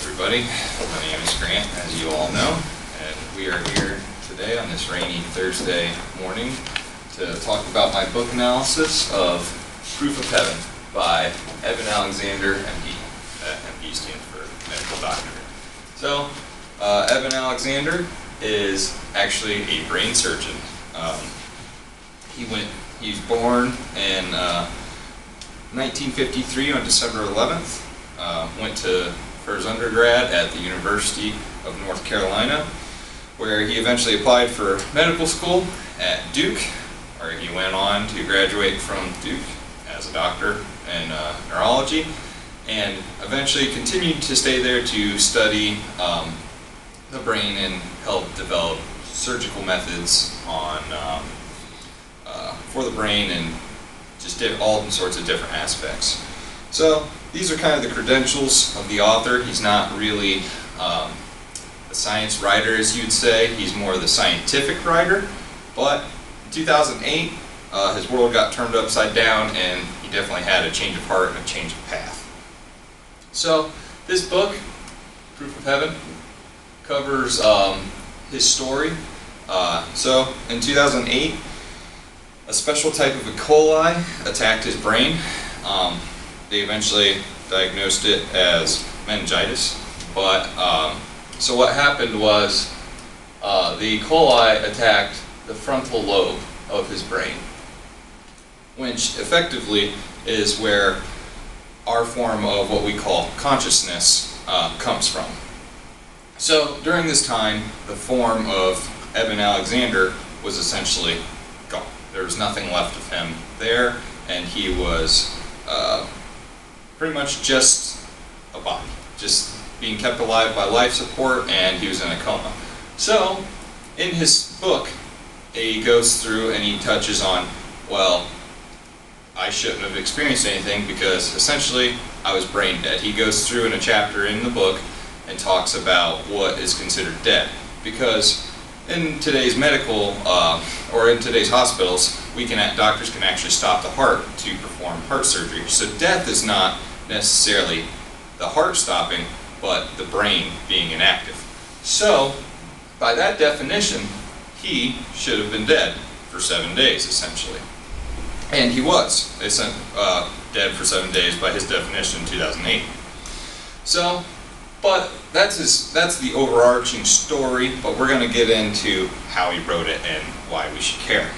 everybody. My name is Grant, as you all know, and we are here today on this rainy Thursday morning to talk about my book analysis of Proof of Heaven by Eben Alexander, MD. MD stands for medical doctor. So, Eben Alexander is actually a brain surgeon. He was born in 1953 on December 11th. Went for his undergrad at the University of North Carolina, where he eventually applied for medical school at Duke, where he went on to graduate from Duke as a doctor in neurology, and eventually continued to stay there to study the brain and help develop surgical methods on for the brain and just did all sorts of different aspects. So these are kind of the credentials of the author. He's not really a science writer, as you'd say. He's more the scientific writer. But in 2008, his world got turned upside down, and he definitely had a change of heart and a change of path. So this book, Proof of Heaven, covers his story. So in 2008, a special type of E. coli attacked his brain. They eventually diagnosed it as meningitis. But so what happened was the E. coli attacked the frontal lobe of his brain, which effectively is where our form of what we call consciousness comes from. So during this time, the form of Eben Alexander was essentially gone. There was nothing left of him there, and he was pretty much just a body, just being kept alive by life support, and he was in a coma. So in his book, he goes through and he touches on, well, I shouldn't have experienced anything because essentially I was brain dead. He goes through in a chapter in the book and talks about what is considered dead, because in today's medical or in today's hospitals, doctors can actually stop the heart to perform heart surgery. So death is not necessarily the heart stopping, but the brain being inactive. So by that definition, he should have been dead for 7 days, essentially. And he was dead for 7 days by his definition in 2008. So, but that's the overarching story, but we're going to get into how he wrote it and why we should care.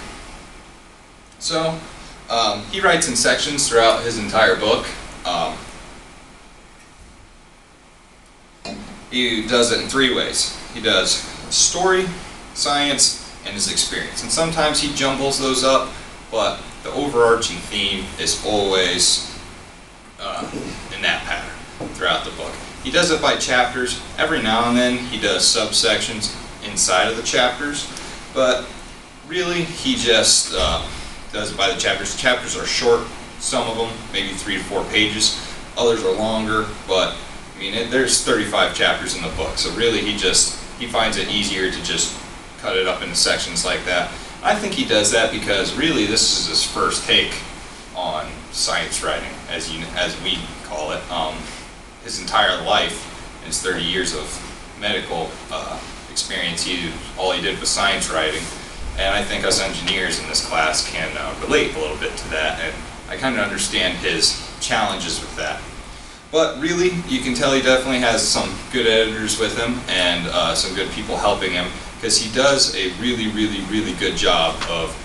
So, he writes in sections throughout his entire book. He does it in 3 ways. He does story, science, and his experience. And sometimes he jumbles those up, but the overarching theme is always in that pattern throughout the book. He does it by chapters. Every now and then he does subsections inside of the chapters, but really he just does it by the chapters. The chapters are short, some of them, maybe 3 to 4 pages. Others are longer, but I mean, there's 35 chapters in the book, so really he finds it easier to just cut it up into sections like that. I think he does that because really this is his first take on science writing, as we call it. His entire life, his 30 years of medical experience, all he did was science writing. And I think us engineers in this class can relate a little bit to that, and I kind of understand his challenges with that. But really, you can tell he definitely has some good editors with him and some good people helping him, because he does a really, really, really good job of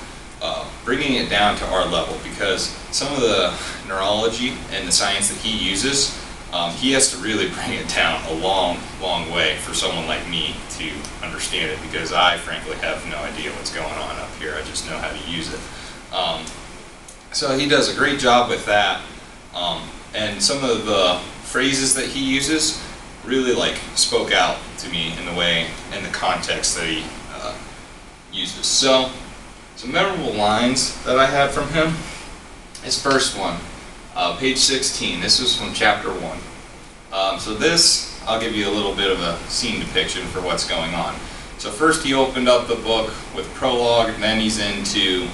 bringing it down to our level, because some of the neurology and the science that he uses, he has to really bring it down a long, long way for someone like me to understand it, because I frankly have no idea what's going on up here. I just know how to use it. So he does a great job with that, and some of the phrases that he uses really spoke out to me in the way, in the context that he uses. So, some memorable lines that I had from him. His first one, page 16. This was from chapter 1. So this, I'll give you a little bit of a scene depiction for what's going on. So first he opened up the book with prologue, and then he's into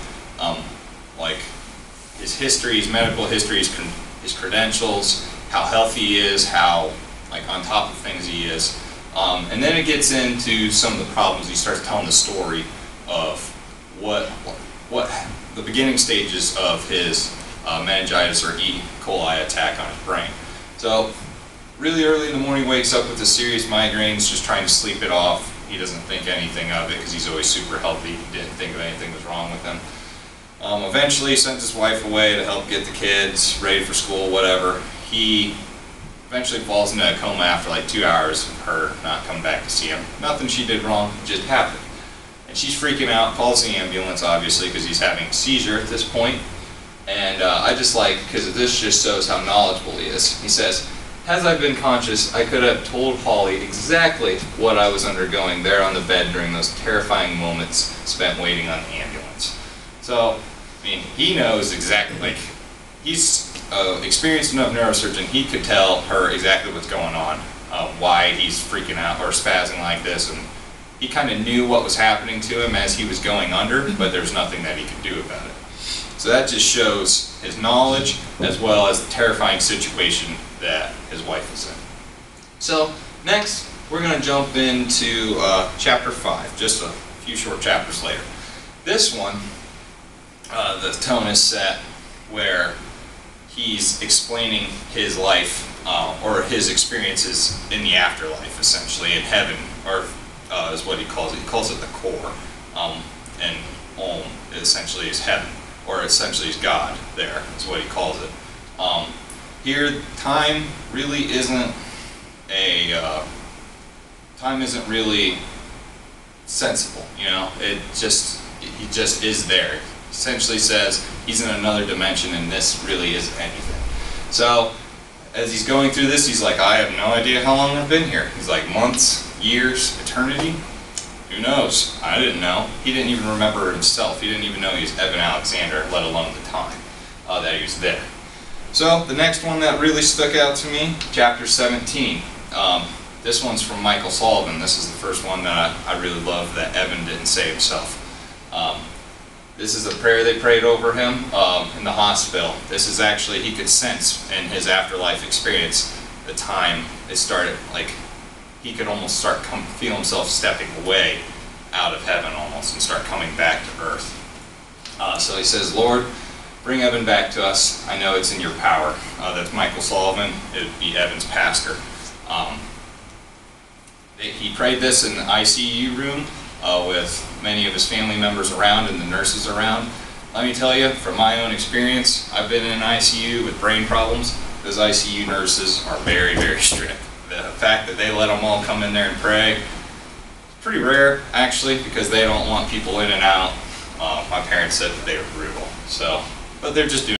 his history, his medical history, his credentials, how healthy he is, how like on top of things he is. And then it gets into some of the problems. He starts telling the story of what the beginning stages of his meningitis or E. coli attack on his brain. So really early in the morning, wakes up with a serious migraines, just trying to sleep it off. He doesn't think anything of it because he's always super healthy. He didn't think of anything was wrong with him. Eventually sent his wife away to help get the kids ready for school, whatever. He eventually falls into a coma after like 2 hours of her not coming back to see him. Nothing she did wrong, it just happened. And she's freaking out, calls the ambulance obviously because he's having a seizure at this point. And I just like, because this just shows how knowledgeable he is. He says, "Had I been conscious, I could have told Holly exactly what I was undergoing there on the bed during those terrifying moments spent waiting on the ambulance." So, I mean, he knows exactly, like, he's experienced enough neurosurgeon, he could tell her exactly what's going on, why he's freaking out or spazzing like this, and he kind of knew what was happening to him as he was going under, but there's nothing that he could do about it. So that just shows his knowledge as well as the terrifying situation that his wife was in. So next, we're going to jump into chapter 5, just a few short chapters later. This one, the tone is set where he's explaining his life or his experiences in the afterlife, essentially, in heaven, or is what he calls it. He calls it the core, and Om essentially is heaven, or essentially is God. There is what he calls it. Here, time really isn't really sensible. You know, he just is there. Essentially says he's in another dimension and this really isn't anything. So as he's going through this, he's like, I have no idea how long I've been here. He's like, months, years, eternity? Who knows? I didn't know. He didn't even remember himself. He didn't even know he was Evan Alexander, let alone the time that he was there. So the next one that really stuck out to me, chapter 17. This one's from Michael Sullivan. This is the first one that I really love that Evan didn't say himself. This is a prayer they prayed over him in the hospital. This is actually, he could sense in his afterlife experience the time it started, like he could almost start feel himself stepping away out of heaven almost and start coming back to earth. So he says, Lord, bring Evan back to us. I know it's in your power. That's Michael Sullivan. It would be Evan's pastor. He prayed this in the ICU room with many of his family members around and the nurses around. Let me tell you, from my own experience, I've been in an ICU with brain problems. Those ICU nurses are very, very strict. The fact that they let them all come in there and pray, it's pretty rare actually, because they don't want people in and out. My parents said that they were brutal. So, but they're just doing